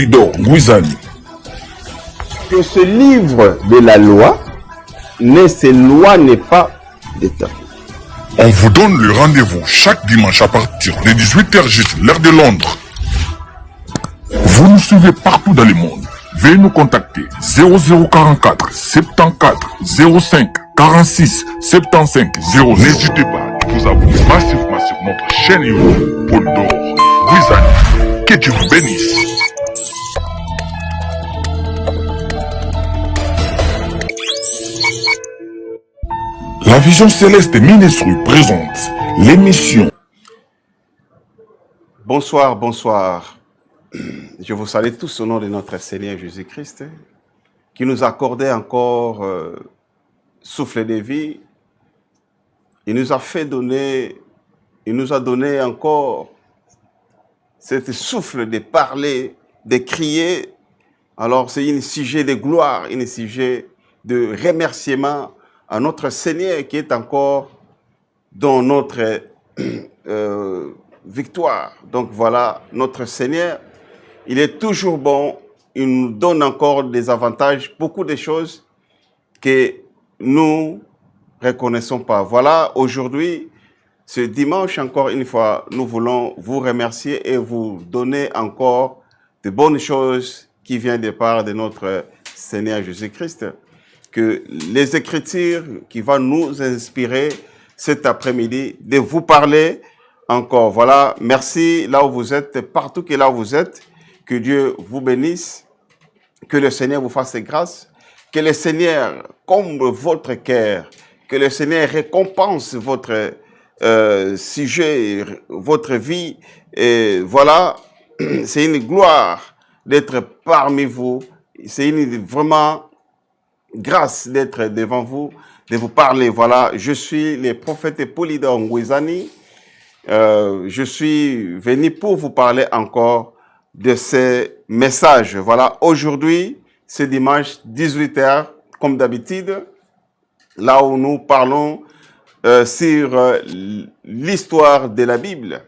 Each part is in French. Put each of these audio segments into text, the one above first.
Polydor Ngouizani. Que ce livre de la loi ne s'éloigne pas d'État. On vous donne le rendez-vous chaque dimanche à partir de 18h juste, l'heure de Londres. Vous nous suivez partout dans le monde. Veuillez nous contacter 0044 74 05 46 75 0. N'hésitez pas à vous abonner massivement sur notre chaîne YouTube Polydor Ngouizani. Que Dieu vous bénisse. La Vision Céleste Ministry présente l'émission. Bonsoir, bonsoir. Je vous salue tous au nom de notre Seigneur Jésus-Christ qui nous a accordé encore souffle de vie. Il nous a donné encore cet souffle de parler, de crier. Alors c'est un sujet de gloire, un sujet de remerciement à notre Seigneur qui est encore dans notre victoire. Donc voilà, notre Seigneur, il est toujours bon, il nous donne encore des avantages, beaucoup de choses que nous ne reconnaissons pas. Voilà, aujourd'hui, ce dimanche, encore une fois, nous voulons vous remercier et vous donner encore de bonnes choses qui viennent de part de notre Seigneur Jésus-Christ. Que les Écritures qui vont nous inspirer cet après-midi, de vous parler encore. Voilà, merci là où vous êtes, partout que là où vous êtes, que Dieu vous bénisse, que le Seigneur vous fasse grâce, que le Seigneur comble votre cœur, que le Seigneur récompense votre sujet, votre vie. Et voilà, c'est une gloire d'être parmi vous, c'est vraiment grâce d'être devant vous, de vous parler. Voilà, je suis le prophète Polydor Ngouizani. Je suis venu pour vous parler encore de ces messages. Voilà, aujourd'hui, c'est dimanche 18h, comme d'habitude, là où nous parlons sur l'histoire de la Bible.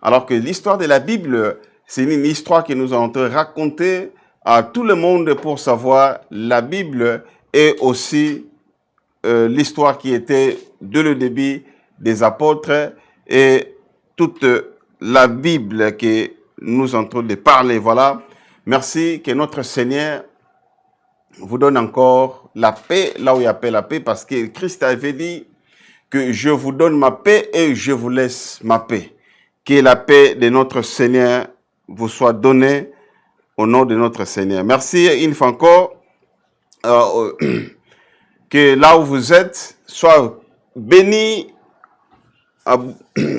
Alors que l'histoire de la Bible, c'est une histoire que nous allons raconter à tout le monde pour savoir la Bible et aussi l'histoire qui était de le début des apôtres et toute la Bible que nous sommes en train de parler. Voilà. Merci que notre Seigneur vous donne encore la paix, là où il y a la paix, parce que Christ avait dit que je vous donne ma paix et je vous laisse ma paix. Que la paix de notre Seigneur vous soit donnée au nom de notre Seigneur. Merci une fois encore. Que là où vous êtes, soit béni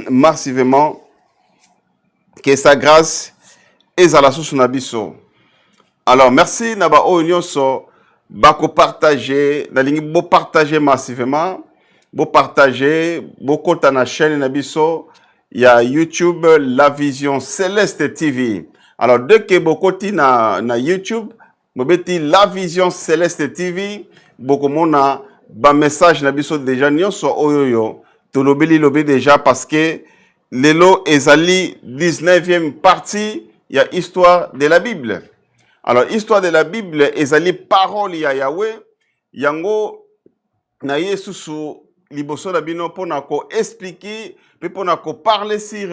massivement, que sa grâce est à la source nabiso. Alors, merci Naba Onyonso, bako partager, nalingi bo partager massivement, bo partager, beaucoup dans la chaîne nabiso, il y a YouTube, La Vision Céleste TV. Alors, dès que beaucoup na YouTube, mobeti La Vision Céleste TV, beaucoup mona ba message na biso déjà nyonso oyoyo to lobeli déjà parce que lelo ezali 19e partie il y a histoire de la Bible. Alors histoire de la Bible ezali parole ya Yahweh yango na Yesusu liboso na bino pona ko expliquer pe pona ko parler sur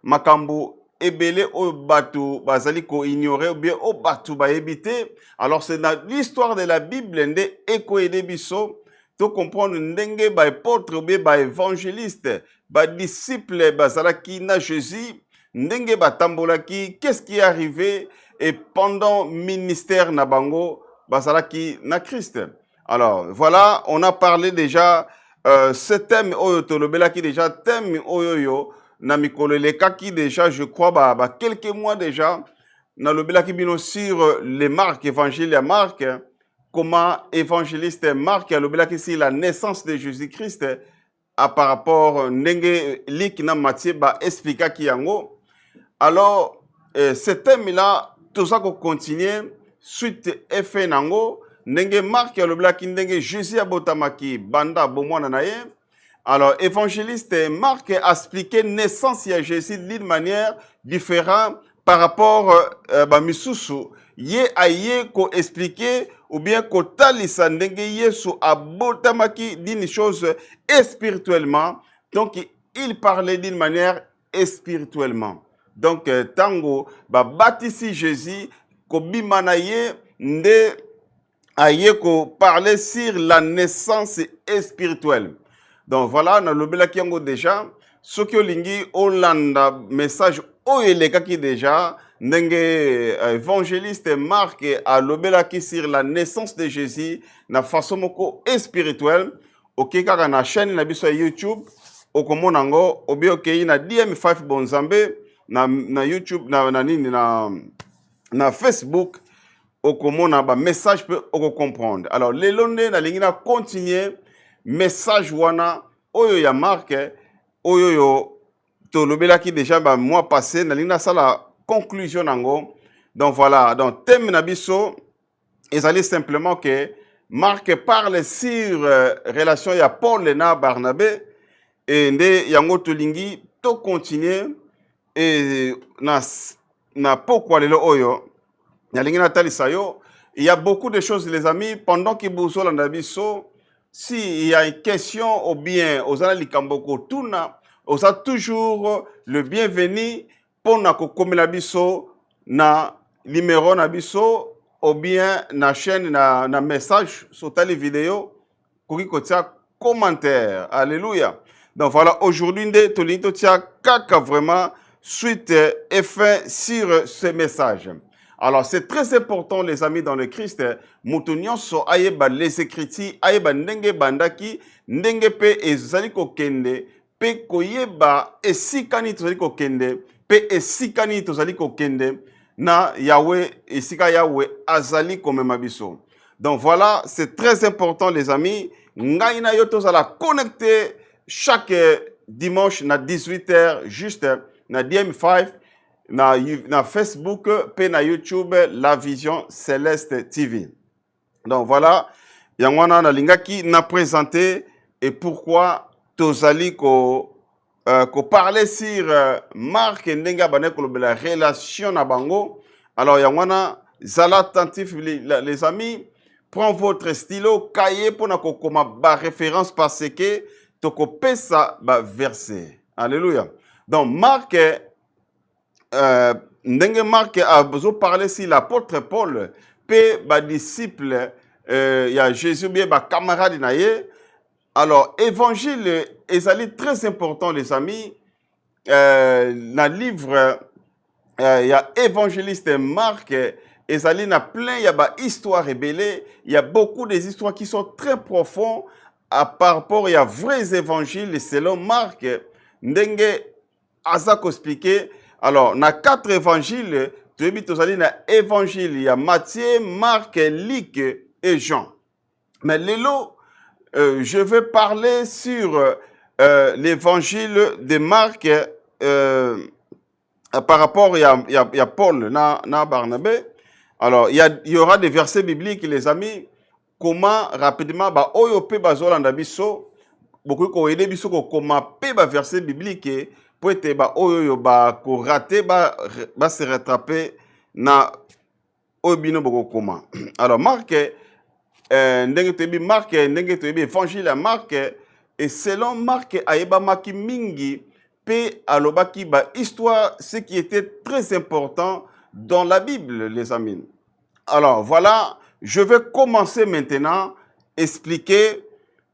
makambo ebele o batu bazali ko ignorer ou bien o batu ba ebité. Alors c'est dans l'histoire de la Bible nde eko edebiso to comprendre ndenge ba apôtre ou bien ba évangéliste ba disciple bazalaki na Jésus ndenge ba tambolaki, qu'est-ce qui est arrivé et pendant ministère na bango bazalaki na Christ. Alors voilà, on a parlé déjà ce thème oyo tolobelaki déjà thème oyo na mikolo lekaki déjà je crois ba quelques mois déjà na lobelaki bino sur les marques évangile à Marc, comment évangéliste Marc a lobelaki sur la naissance de Jésus-Christ par rapport ndenge lik na Matthieu ba expliquaki yango. Alors ce thème là tout ça qu'on continue suite effet nango ndenge Marc a lobelaki ndenge Jésus abotamaki banda bomwana na ye. Alors, évangéliste Marc a expliqué naissance à Jésus d'une manière différente par rapport à misusu, ye aye ko expliquer ou bien ko talisa ndenge Yesu abotamaki d'une chose spirituellement. Donc, il parlait d'une manière spirituellement. Donc, tango, batisi Jésus, ko bimana ye, nde aye ko parler sur la naissance spirituelle. Donc, voilà, na lobela kiango déjà, ce que lingi olanda message oyelekaki déjà, ndenge évangéliste Marc a lobelaki sur la naissance de Jésus na façon moko spirituelle. Ok, kaka na chaîne na biso YouTube, okomona ngo obi okei na DM5 Bonzambe na YouTube na Facebook, okomona ba message peut comprendre. Alors lelo nde na lingi na continuer message wana oyo ya Marc oyo yo tolobelaki déjà mois passé na lingi na sala conclusion nango. Donc voilà, donc thème na biso ezali simplement que Marc parle sur relation ya Paul na Barnabé et nde yango tolingi to continuer et na pourquoi lelo oyo na lingi na talisa yo. Il y a beaucoup de choses les amis pendant que vous êtes dans biso, si il y a une question ou bien aux likambo tuna, on a toujours le bienvenu pour na kokomela biso na numéro na biso ou bien na chaîne na message sur tali vidéo koki kotia commentaire. Alléluia. Donc voilà, aujourd'hui nde tolinto tia kaka vraiment suite et fin sur ce message. Alors, c'est très important, les amis, dans le Christ. Moutounion so ayeba les écritures, ayeba ndenge bandaki, ndenge pe ezali kokende, pe koyeba esikani tozali kokende, pe esikani tozali kokende, na Yahweh, esika Yahweh azali komema biso. Donc voilà, c'est très important, les amis. Ngai na yo tozala connecté chaque dimanche na 18h, juste na DM5. Na Facebook et na YouTube La Vision Céleste TV. Donc voilà, yangwana na lingaki na présenté et pourquoi tozali ko parler sur Marc ndenga bane ko la relation na bango. Alors yangwana zala attentif les amis, prends votre stylo cahier pour na kokoma ba référence parce que toko pesa ba verset. Alléluia. Donc Marc ndenge Marc a besoin de parler sur l'apôtre Paul, pe ba disciple ya Jésus bien ba camarade na ye. Alors évangile ezali très important les amis. Na livre ya évangéliste Marc ezali na plein ya ba histoire révélée, il y a beaucoup des histoires qui sont très profondes par rapport à vrais évangiles selon Marc ndenge azako expliquer. Alors, na 4 évangiles, tu as na évangile, il y a Matthieu, Marc, Luc et Jean. Mais Lélo, je vais parler sur l'évangile de Marc par rapport à Paul, na Barnabé. Alors, il y aura des versets bibliques, les amis. Comment rapidement, oyo pe bazolanda biso, beaucoup ko aider biso ko comment pe ba verset biblique pour être oyo ko rater se rattraper na obino boko comment. Alors Marc ndenge tebi Marc ndenge tebi évangile à Marc et selon Marc ayeba maki mingi pe alobaki ba histoire ce qui était très important dans la Bible les amis. Alors voilà, je vais commencer maintenant expliquer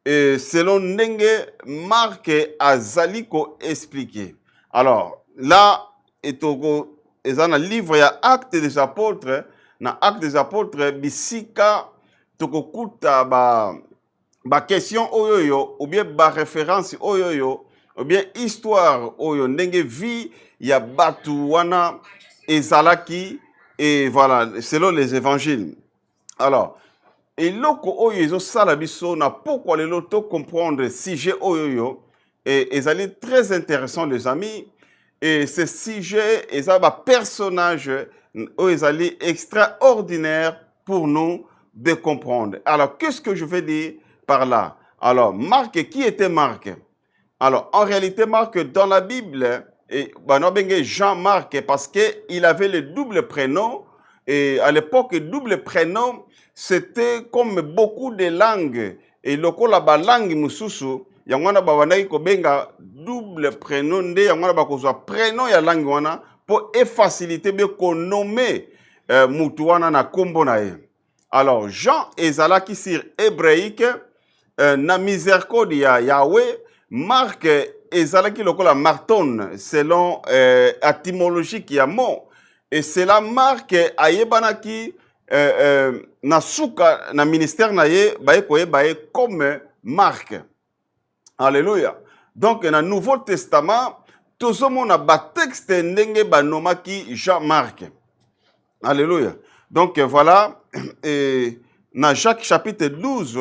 selon ndenge Marc azali ko expliquer. Alors là etoko ezana livre ya Actes des Apôtres, na Actes des Apôtres bisika toko kuta ba question oyoyo ou bien ba référence oyoyo ou bien histoire oyo ndenge vie ya batu wana ezalaki et voilà selon les évangiles. Alors et loko oyo ezo sala biso na pourquoi les loto comprendre sujet oyoyo et ezali très intéressant les amis et ce sujet ezaba personnage ezali extraordinaire pour nous de comprendre. Alors qu'est-ce que je veux dire par là? Alors Marc, qui était Marc? Alors en réalité Marc dans la Bible et banobenge Jean-Marc parce qu'il avait le double prénom. Et à l'époque, double prénom, c'était comme beaucoup de langues. Et lokola ba langue mususu, yangwana ba wanaki kobenga double prénom nde yangwana ba kozwa prénom ya langue wana pour faciliter be ko nommer mutu wana na kombo na ye. Alors Jean ezalaki sur hébraïque na miséricorde ya Yahweh, Marc ezalaki lokola Marton selon étymologique ya mot. Et cela marque ayebanaki na suka na ministère na ye baye koye baye comme Marc. Alléluia. Donc dans le Nouveau Testament, tout ce monde a ba texte ndenge banomaki Jean-Marc. Alléluia. Donc voilà, et dans Jacques chapitre 12,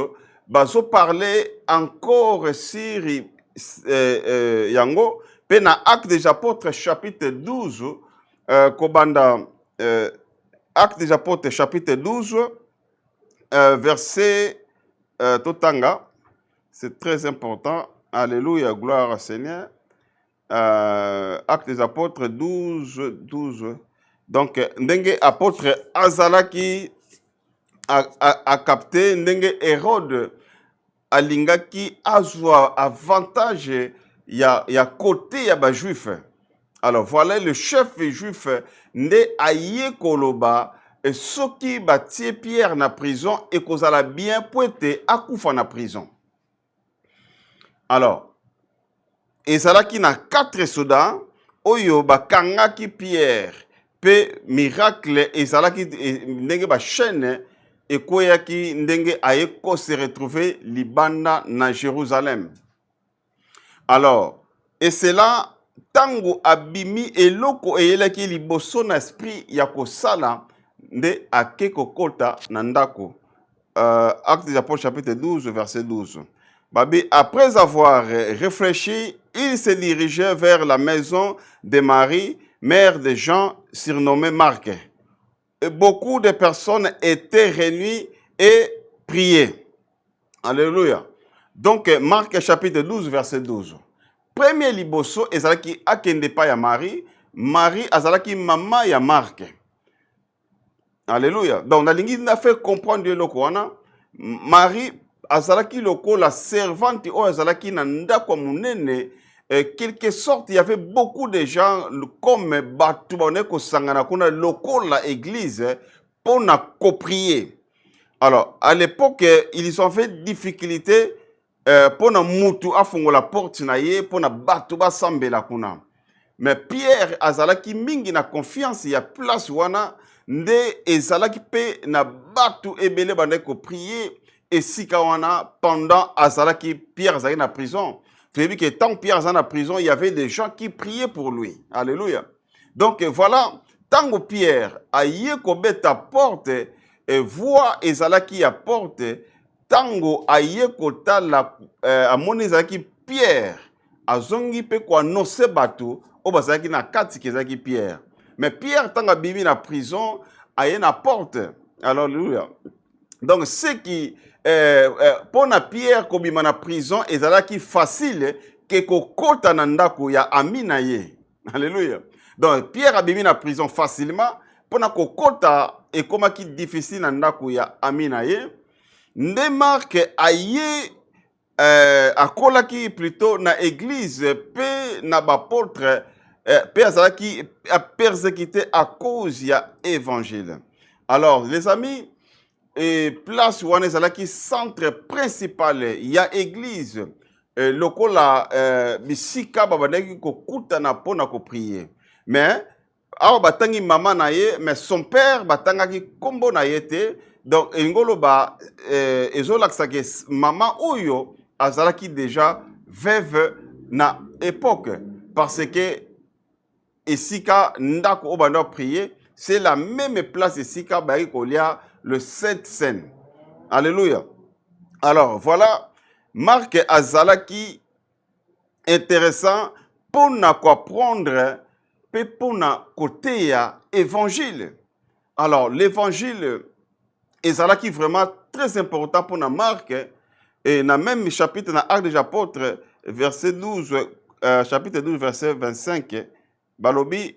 bazo parler encore sur yango, puis dans Actes des Apôtres chapitre 12, Kobanda, Actes des Apôtres, chapitre 12, verset Totanga. C'est très important. Alléluia, gloire au Seigneur. Actes des Apôtres 12, 12. Donc, ndenge apôtre Azalaki a capté, ndenge Hérode alingaki azwa avantage ya côté ya ba juif. Alors voilà le chef juif nde aye koloba et soki batie Pierre na prison et kozala bien poete akufa na prison. Alors ezalaki na 4 soldats oyo bakangaki Pierre pe miracle ezalaki ndenge ba chaîne ekoyaki ndenge aye ko se retrouver libanda na Jérusalem. Alors et cela tango abimi eloko eyelaki liboso na esprit ya kosala nde ake kokota na ndako. Actes des Apôtres chapitre 12 verset 12. Babi, après avoir réfléchi, il se dirigeait vers la maison de Marie, mère de Jean, surnommé Marc. Et beaucoup de personnes étaient réunies et priaient. Alléluia. Donc Marc chapitre 12 verset 12. Premier liboso ezalaki akende pa ya Marie, Marie azalaki mama ya Marc. Alléluia. Donc nalingi na fait comprendre le wana, Marie azalaki loko la servante o azalaki na ndako munene, quelque sorte il y avait beaucoup de gens comme batu bone ko sangana kuna loko la église pour na coprier. Alors à l'époque ils ont fait difficulté pour na mutu afungo la porte na ye pour na batu ba sambela kuna. Mais Pierre azalaki mingi na confiance ya place wana nde ezalaki pe na batu ebele bande ko prier et sika wana pendant azalaki Pierre azalaki na prison. Tu as vu que tant Pierre azalaki na prison, il y avait des gens qui priaient pour lui. Alléluia. Donc voilà, tant que Pierre aye ko beta porte et voix ezalaki ya porte tango aye kota la amoni ezalaki Pierre azongi pe ko annoncer bato o bazalaki na kati kezalaki Pierre. Mais Pierre tango bibi na prison aye na porte. Alléluia. Donc ce qui pour na Pierre kobima na prison ezalaki facile ke ko kota na ndako ya amina ye. Alléluia. Donc Pierre a bibi na prison facilement pour na ko kota et komaki difficile na ndako ya amina ye. Nde Marc aye akolaki plutôt na église pe na bapôtre pe azalaki a persécuté à cause ya évangile. Alors les amis, et place wana ezalaki centre principal ya église lokola bisika babandaki kokutana mpona koprier. Mais awa batangi mama na ye, mais son père batangaki kombo na ye te. Donc engolo ba ezolakisaki mama oyo azalaki déjà veuve na époque parce que esika ndako obanda prier, c'est la même place esika ba kolia le Sainte Seine. Alléluia. Alors voilà, Marc azalaki intéressant pour na comprendre pe pour na côté ya évangile. Alors l'évangile ezalaki vraiment très important pour na Marc et na même chapitre na Actes des Apôtres verset 12 chapitre 12 verset 25 Balobi,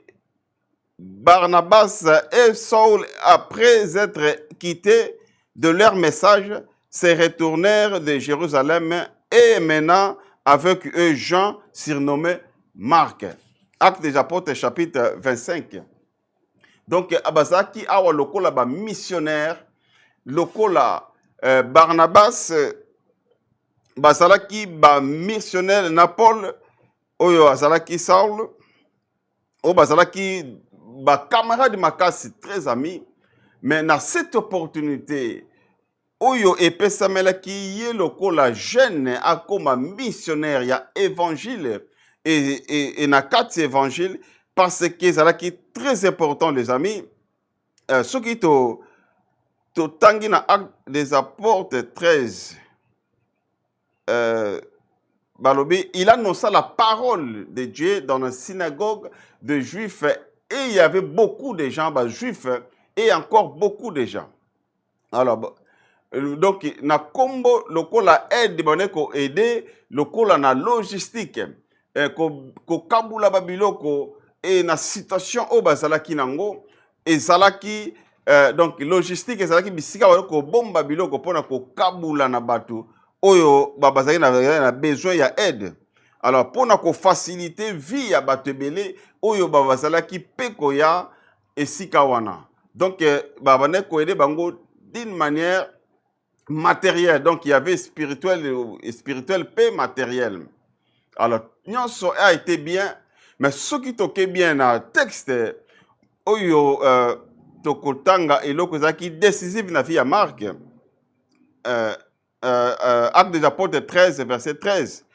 Barnabas et Saul, après être quittés de leur message, se retournèrent de Jérusalem et menant avec eux Jean, surnommé Marc. Actes des Apôtres, chapitre 25. Donc, Abazaki, awa lokola ba missionnaire, lokola Barnabas, bazalaki ba missionnaire na Paul, oyo azalaki Saul, oyo bazalaki ba camarade makasi, très amis, mais dans cette opportunité, oyo epesamelaki ye lokola jeune akoma missionnaire ya évangile et na kati évangile parce que ezalaki très important les amis. Soki to tangi na Actes des Apôtres 13, balobi, il annonça la parole de Dieu dans la synagogue de Juifs et il y avait beaucoup de gens, juifs et encore beaucoup de gens. Alors, donc, na kombo lokola aide boneko aider lokola na logistique ko kabula babiloko et na situation o bazalaki nango ezalaki donc logistique ezalaki bisika ko bomba biloko pona ko kabula na batu oyo bazalaki na besoin ya aide. Alors pona ko faciliter vie ya batu belé oyo bazalaki peko ya esika wana. Donc baneko aider bango d'une manière matériel, donc il y avait spirituel paix matériel. Alors, nyonso a été bien, mais ce qui toque bien dans le texte, oyo tokotanga eloko zaki décisif na vie à Marc, Actes des Apôtres 13, verset 13.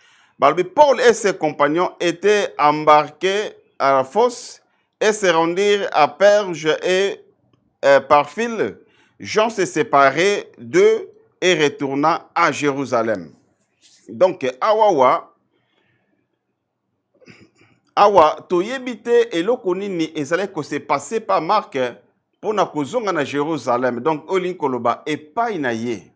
Paul et ses compagnons étaient embarqués à la fosse et se rendirent à Perge et par fil. Jean s'est séparé d'eux et retourna à Jérusalem. Donc, awa toyebite eloko nini ezalaki ko se passer par Marc pour na kozonga na Jérusalem. Donc, olinkoloba epai na ye.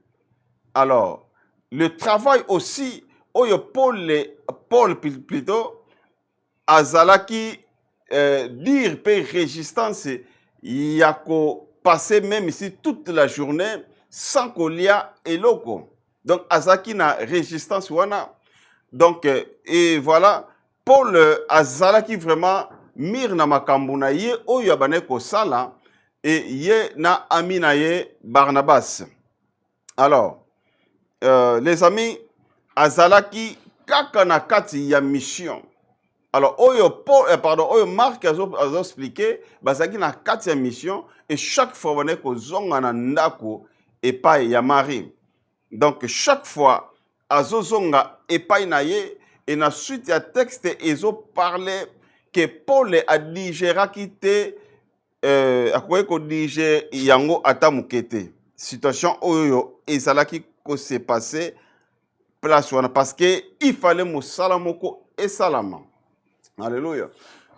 Alors, le travail aussi, oyo Paul plutôt, azalaki dire pe résistance, yako passer même ici toute la journée sans kolia eloko. Donc, azaki na résistance wana. Donc, et voilà, Paul azalaki vraiment mir na makambo na ye oyo abane ko sala et ye na ami na ye Barnabas. Alors, les amis, azalaki kaka na kati ya mission. Alors, oyo Marc a expliqué, bazalaki na kati ya mission et chaque fois abane ko zonga na ndako epai ya Marie. Donc, chaque fois, azozonga epai na ye, et na suite ya texte, ezo parle que Paul a digéra kite, akoye ko digé yango ata mukete. Situation oyo, ezalaki ko se passe place wana, parce que il fallait mosala moko et salama. Alléluia.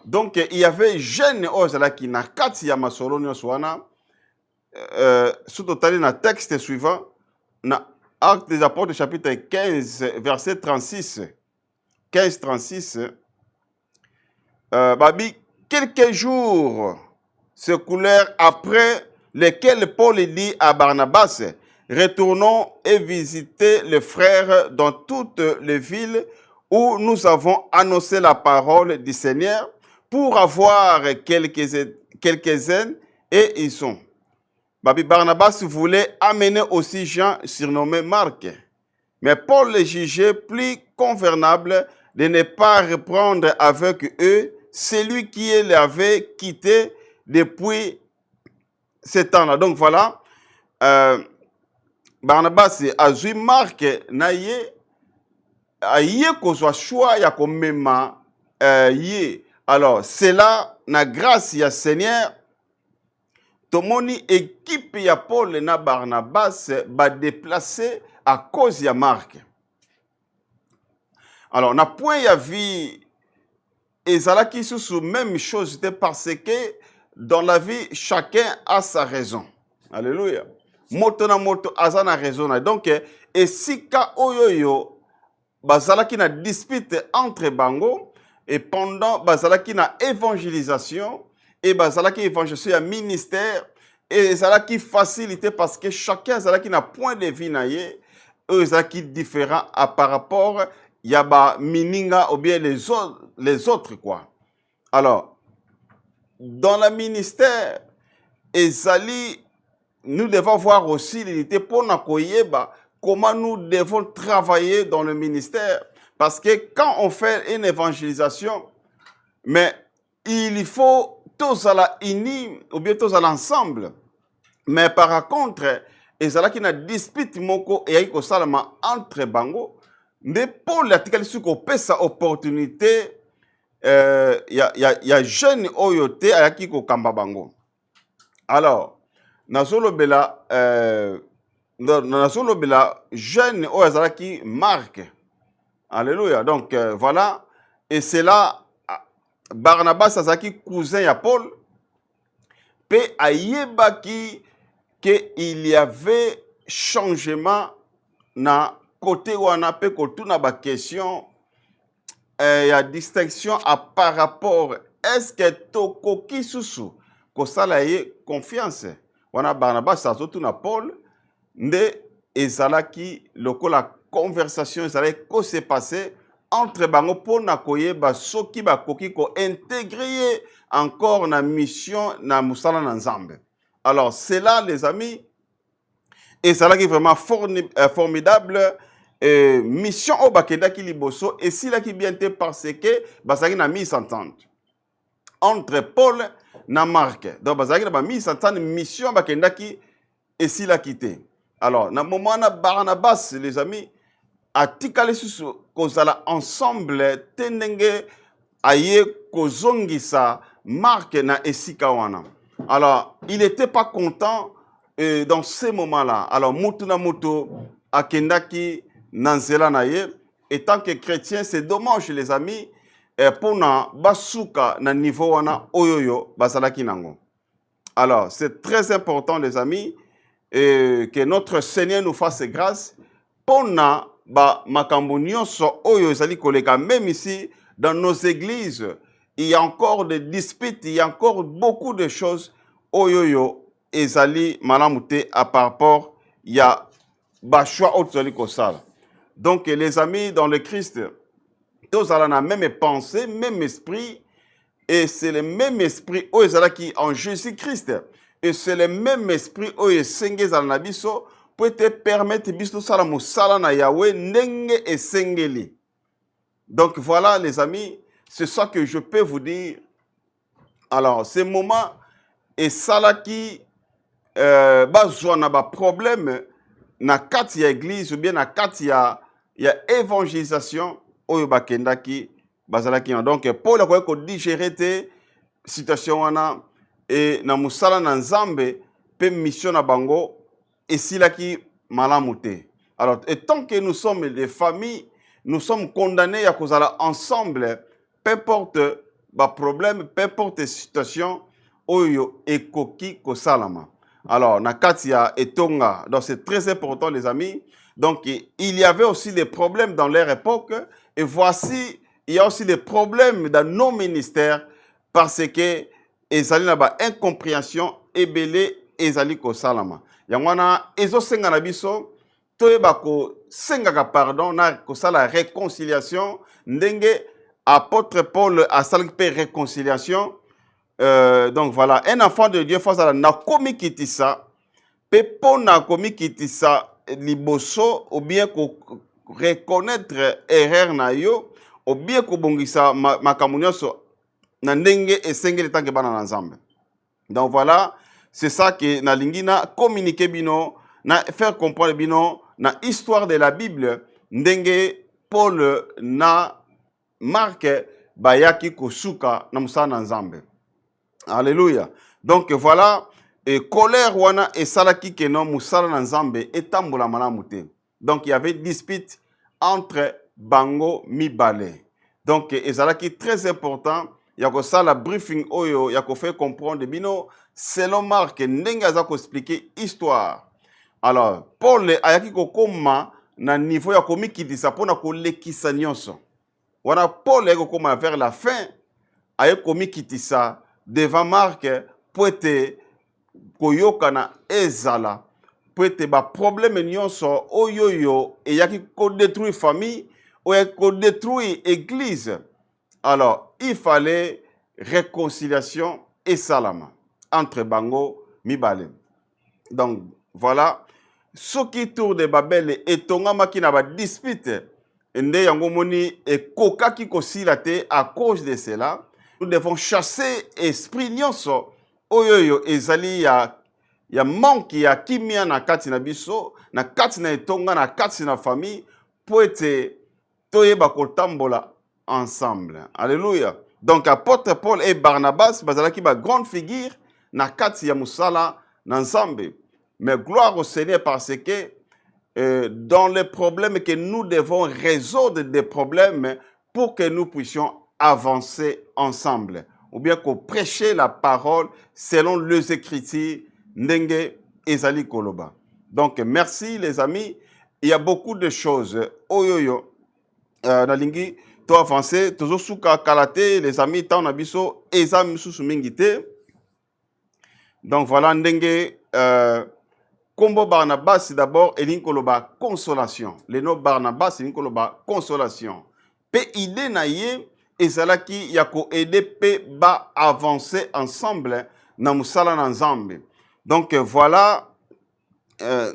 Donc, il y avait jeune ozalaki na kati ya masolo nyonso wana, surtout tali na texte suivant, na Actes des Apôtres, chapitre 15, verset 36. 15-36. Babi, quelques jours se coulèrent après lesquels Paul dit à Barnabas, retournons et visiter les frères dans toutes les villes où nous avons annoncé la parole du Seigneur pour avoir quelques-uns et ils sont. Babi Barnabas voulait amener aussi Jean surnommé Marc. Mais Paul les jugeait plus convenable de ne pas reprendre avec eux celui qui l'avait quitté depuis ce temps-là. Donc voilà, Barnabas a vu Marc naye aye kozwa choix ya komema ye. Alors c'est là na grâce ya Seigneur tomoni équipe ya Paul na Barnabas ba déplacer à cause ya Marc. Alors na point ya vie ezalaki sous même chose parce que dans la vie chacun a sa raison. Alléluia. Moto na moto aza na raison. Donc esika oyoyo bazalaki na dispute entre bango et pendant bazalaki na évangélisation et bazalaki évangélisation ya ministère et ezalaki facilité parce que chacun azalaki na point de vue na ye eux ezalaki différent par rapport ya ba mininga ou bien les autres quoi. Alors dans le ministère ezali nous devons voir aussi l'unité pour na koyeba comment nous devons travailler dans le ministère. Parce que quand on fait une évangélisation, mais il faut tous à la unis ou bien tous à l'ensemble. Mais par contre, ezala qui na dispute moko et aiko salama entre bango, ne pour l'article sur ko pesa opportunité ya jeune oyote ayaki ko kamba bango. Alors, nazolo bela jeune oyazala qui marque. Alléluia. Donc voilà. Et c'est là, Barnabas azaki cousin ya Paul. Pe ayebaki que il y avait changement na côté wana pe kotuna ba question il y a distinction par rapport est-ce que tokoki susu kosala ye confiance wana Barnabas azotuna Paul nde ezalaki lokola conversation ezalaki ko se passer entre bango pona koyeba soki bakoki ko intégrer encore na mission na musala na Nzambe. Alors c'est là les amis ezalaki vraiment formidable mission au bakendaki liboso et si là qui bien te parce que basaki na mise entente entre Paul na Marc. Donc basaki na ba mise entente mission bakendaki et si là quitté. Alors na moment na Barnabas les amis atikali susu kozala ensemble tenenge aye kozongisa Marc na esika wana. Alors il n'était pas content dans ces moments-là. Alors mutu na mutu akendaki nanzela na ye et tant que chrétien c'est dommage les amis pour na basuka na niveau wana oyoyo basalaki nango. Alors c'est très important les amis que notre Seigneur nous fasse grâce pour na ba makambo nyonso oyo ezali koleka. Même ici dans nos églises il y a encore des disputes, il y a encore beaucoup de choses oyoyo ezali malamute à par rapport il y a ba choix autre kosala. Donc les amis dans le Christ tous allons la même pensée, même esprit et c'est le même esprit oyo ezalaki en Jésus-Christ et c'est le même esprit oyo esengé za na biso pour te permettre biso sala musala na Yahweh ndenge esengeli. Donc voilà les amis, c'est ça que je peux vous dire. Alors ces moments et salaki bazwa na ba problème na kati ya église ou bien na kati ya évangélisation oyo bakendaki bazalaki. Donc Paul a ko digérer te situation wana et na musala na Nzambe pe mission na bango et silaki malamu te. Alors et tant que nous sommes des familles, nous sommes condamnés à kozala ensemble, peu importe ba problème, peu importe situation oyo ekoki kosalama. Alors na katia etonga, donc c'est très important les amis. Donc il y avait aussi des problèmes dans leur époque et voici il y a aussi des problèmes dans nos ministères parce que ezali na ba incompréhension ebele ezali kosalama. Yangwana ezo senga na biso toyeba ko senga ka pardon na kosala réconciliation ndenge apôtre Paul a sali pe réconciliation. Donc voilà, un enfant de Dieu face à la nakomi kitisa pe po nakomi kitisa liboso ou bien ko reconnaître erreur na yo ou bien ko bongisa makambo nyonso na ndenge esengeli tanke bana na Nzambe. Donc voilà, c'est ça que na lingina communiquer bino na faire comprendre bino na histoire de la Bible ndenge Paul na Marc bayaki kosuka na musala na Nzambe. Alléluia. Donc voilà, et colère wana et salaki keno musala na Nzambe etambola malamu te. Donc il y avait dispute entre bango mibale. Donc ezalaki très important yako sala briefing oyo yako fait comprendre bino selon Marc ndenge aza ko expliquer histoire. Alors Paul ayaki kokoma na niveau ya komikitisa pona ko lekisa nyonso. wana Paul ekokoma vers la fin ayekomi kitisa devant Marc po ete koyokana ezala po ete baproblème nyonso oyoyo eyaki kodétruire famille oyo kodétruire église. Alors il fallait réconciliation et salama entre bango mibale. Donc voilà, soki tour de Babel etongamaki na ba dispute nde yango moni ekokaki kosila te à cause de cela. Nous devons chasser esprit nyonso oyoyo ezali ya manque ya kimia na kati na biso, na kati na etonga, na kati na famille po ete toyeba kotambola ensemble. Alléluia. Donc apôtre Paul et Barnabas bazalaki ba grande figure na kati ya musala na Nzambe. Mais gloire au Seigneur parce que dans les problèmes que nous devons résoudre des problèmes pour que nous puissions avancer ensemble. Ou bien qu'on prêcher la parole selon les Écritures ndenge ezali koloba. Donc merci les amis. Il y a beaucoup de choses. Oyoyo nalingi to avancer tozo suka kalate les amis tant na biso eza misusu mingi te. Donc voilà ndenge Kombo Barnabas d'abord elingi koloba consolation. Le nom Barnabas elingi koloba consolation. Pe idée na ye ezalaki ya ko aider pe ba avancer ensemble na musala na Nzambe. Donc voilà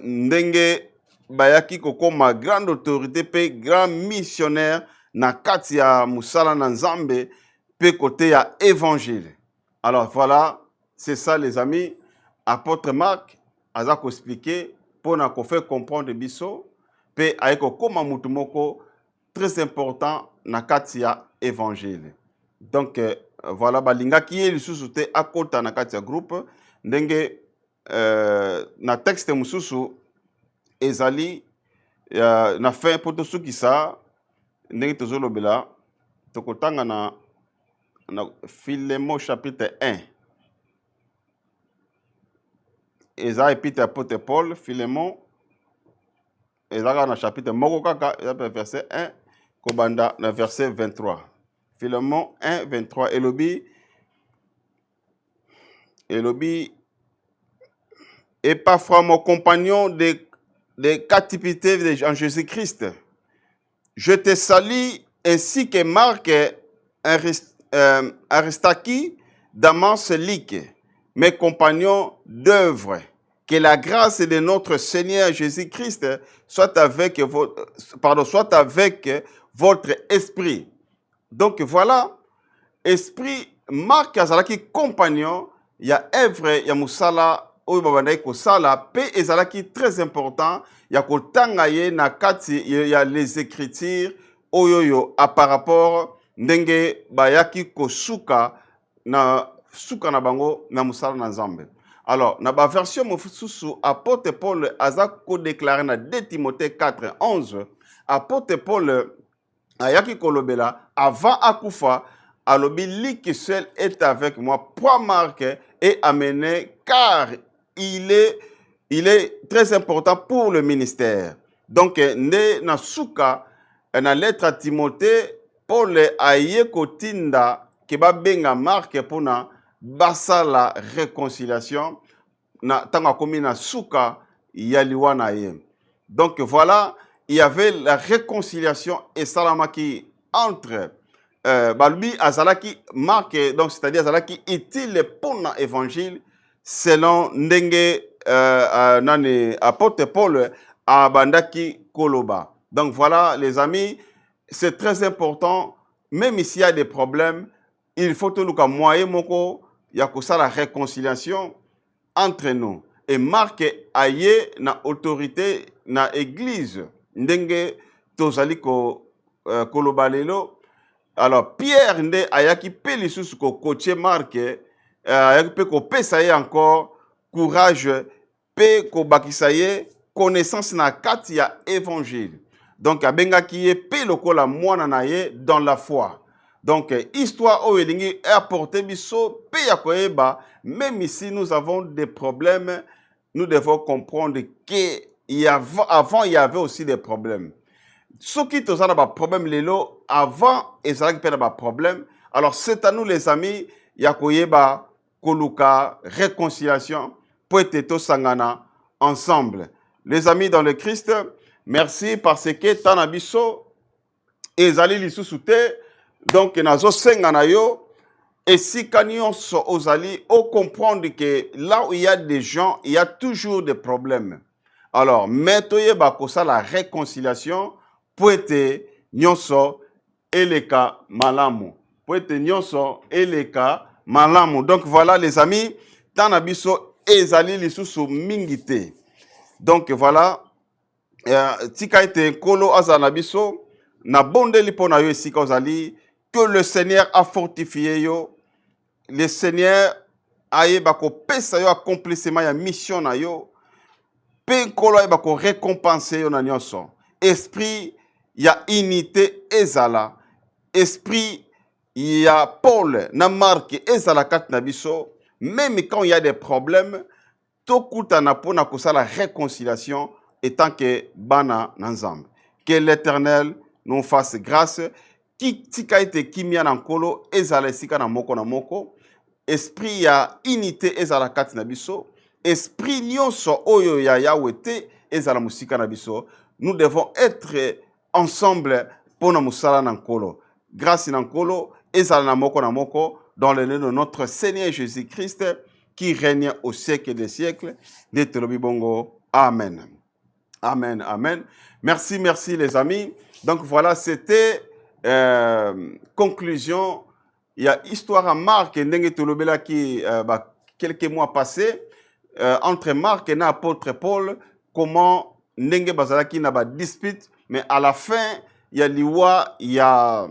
ndenge bayaki kokoma grande autorité pe grand missionnaire na kati ya musala na Nzambe pe côté ya évangile. Alors voilà, c'est ça les amis. Apôtre Marc aza ko expliquer pour na ko faire comprendre biso pe ayeko koma mutu moko très important na kati ya évangile. Donc voilà balingaki ye lisusu te akota na kati ya groupe ndenge na texte mususu ezali na fin po tosukisa ndenge tozolobela tokotanga na Philémon chapitre 1. Eza épître apôtre Paul, Philémon, ezaka na chapitre moko kaka, verset 1, kobanda na verset 23. Philémon 1, 23, elobi, et parfois mon compagnon de captivité en Jésus-Christ, je te salue ainsi que Marc, Aristarque, Damas, Lyque, mes compagnons d'œuvre. Que la grâce de notre Seigneur Jésus-Christ soit avec votre esprit. Donc voilà, esprit Marc azalaki compagnon, il y a œuvre, il y a musala, oyo babandaki kosala, pe ezalaki très important, il y a kotanga ye na kati, il y a les écritures, oyoyo, à par rapport, ndenge bayaki kosuka na bango na musala na Nzambe. Alors, dans la version mosusu, apôtre Paul a déclaré dans 2 Timothée 4, 11, apôtre Paul ayaki kolobela avant akufa, alobi Lyque seul est avec moi, pour Marc et amené, car il est très important pour le ministère. Donc, ne na suka na lettre à Timothée, Paul aye kotinda keba benga Marc pour na basa la réconciliation na tanga komi na suka yaliwa na ye. Donc voilà, il y avait la réconciliation et salamaki entre Balbi azalaki Marc, donc c'est-à-dire azalaki utile pour l'évangile selon ndenge nani apôtre Paul abandaki koloba. Donc voilà les amis, c'est très important, même s'il y a des problèmes, il faut tout le moyen moko ya kosa la réconciliation entre nous. Et Marc aye na autorité na église ndenge tozali koloba lelo. Alors Pierre nde ayaki pe lisusu ko coacher Marc ayaki pe ko pesa ye encore courage pe ko bakisa ye connaissance na kati ya évangile. Donc abengaki ye pe lokola mwana na ye dans la foi. Donc, histoire au elingi apporter biso pe ya koyeba, même si nous avons des problèmes, nous devons comprendre qu'avant il y avait aussi des problèmes. Ceux qui ont un problème, lelo, avant, ils ont un problème. Alors, c'est à nous, les amis, yakoyeba, koluka, réconciliation, pour être sangana ensemble. Les amis dans le Christ, merci parce que Tanabiso, ezali lisusu te, donc nazo sengana yo, et si kanyon so ozali, on comprendre que là où il y a des gens, il y a toujours des problèmes. Alors, metoye bakosa la réconciliation, pour être nyonso eleka malamu. Pour être nyonso eleka malamu. Donc voilà les amis, Tanabiso ezali lisusu mingite. Donc voilà, tika ete kolo azanabiso, na bonde lipona yo esika ozali, que le Seigneur a fortifié yo, le Seigneur aye bako pesa yo accomplissement ya mission na yo, pe kolo aye bako récompenser yo na nyonso. Esprit ya unité ezala, esprit ya Paul na Marc ezala kat na biso, même quand il y a des problèmes, tokuta na pona kosa la réconciliation étant que bana nanzambe. Que l'Éternel nous fasse grâce. Ki tika ete kimia na nkolo ezala esika na moko esprit ya unité ezala kati na biso, esprit nyonso oyo ya Yahweh te ezala musika na biso. Nous devons être ensemble pour na musala na nkolo. Grâce na nkolo ezala na moko dans le nom de notre Seigneur Jésus-Christ qui règne au siècle des siècles. Netelobi bongo. Amen. Amen, amen. Merci, merci les amis. Donc voilà, c'était conclusion. Il y a histoire à Marc et Ndenge Tolobela qui, quelques mois passés, entre Marc et l'apôtre Paul, comment Ndenge Bazalaki n'a pas dispute, mais à la fin, il y a l'Iwa, il y a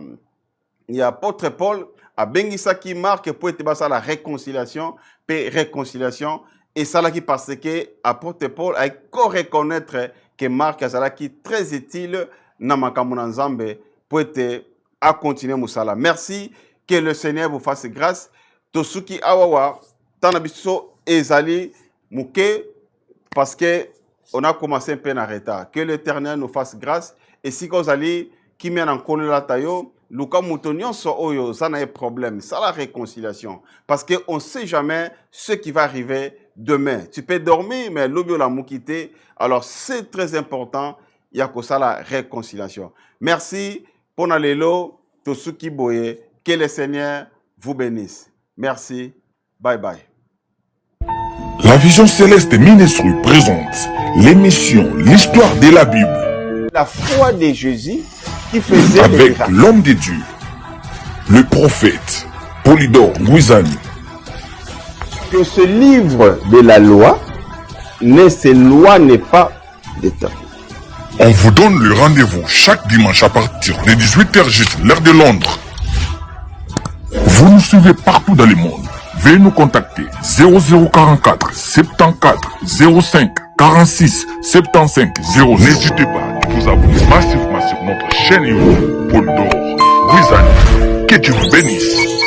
apôtre Paul, à Bengisaki Marc pour être basa la réconciliation, paix réconciliation, et ça là qui parce que apôtre Paul a reconnaître que Marc Azalaki très utile na makamuna nzambe pour être à continuer musala. Merci, que le Seigneur vous fasse grâce. Tosuki awawa tanabiso ezali muke parce que on a commencé un peu en retard. Que l'Éternel nous fasse grâce et si vous allez qui mène en kolela tayo luka mutonyon so oyo ça n'a pas de problème, ça la réconciliation parce que on sait jamais ce qui va arriver demain. Tu peux dormir mais l'obio la mukite. Alors c'est très important, il y a que ça la réconciliation. Merci pour nalelo tosuki boye, que le Seigneur vous bénisse. Merci. Bye bye. La Vision Céleste Ministry présente l'émission L'Histoire de la Bible. La foi de Jésus qui faisait avec l'homme de Dieu, le prophète Polydore Ngouizani. Que ce livre de la loi ne s'éloigne pas de temps. On vous donne le rendez-vous chaque dimanche à partir de 18h juste, l'heure de Londres. Vous nous suivez partout dans le monde. Veuillez nous contacter 0044 74 05 46 75 0. N'hésitez pas à vous abonner massivement sur notre chaîne YouTube Polydore Ngouizani. Que Dieu vous bénisse.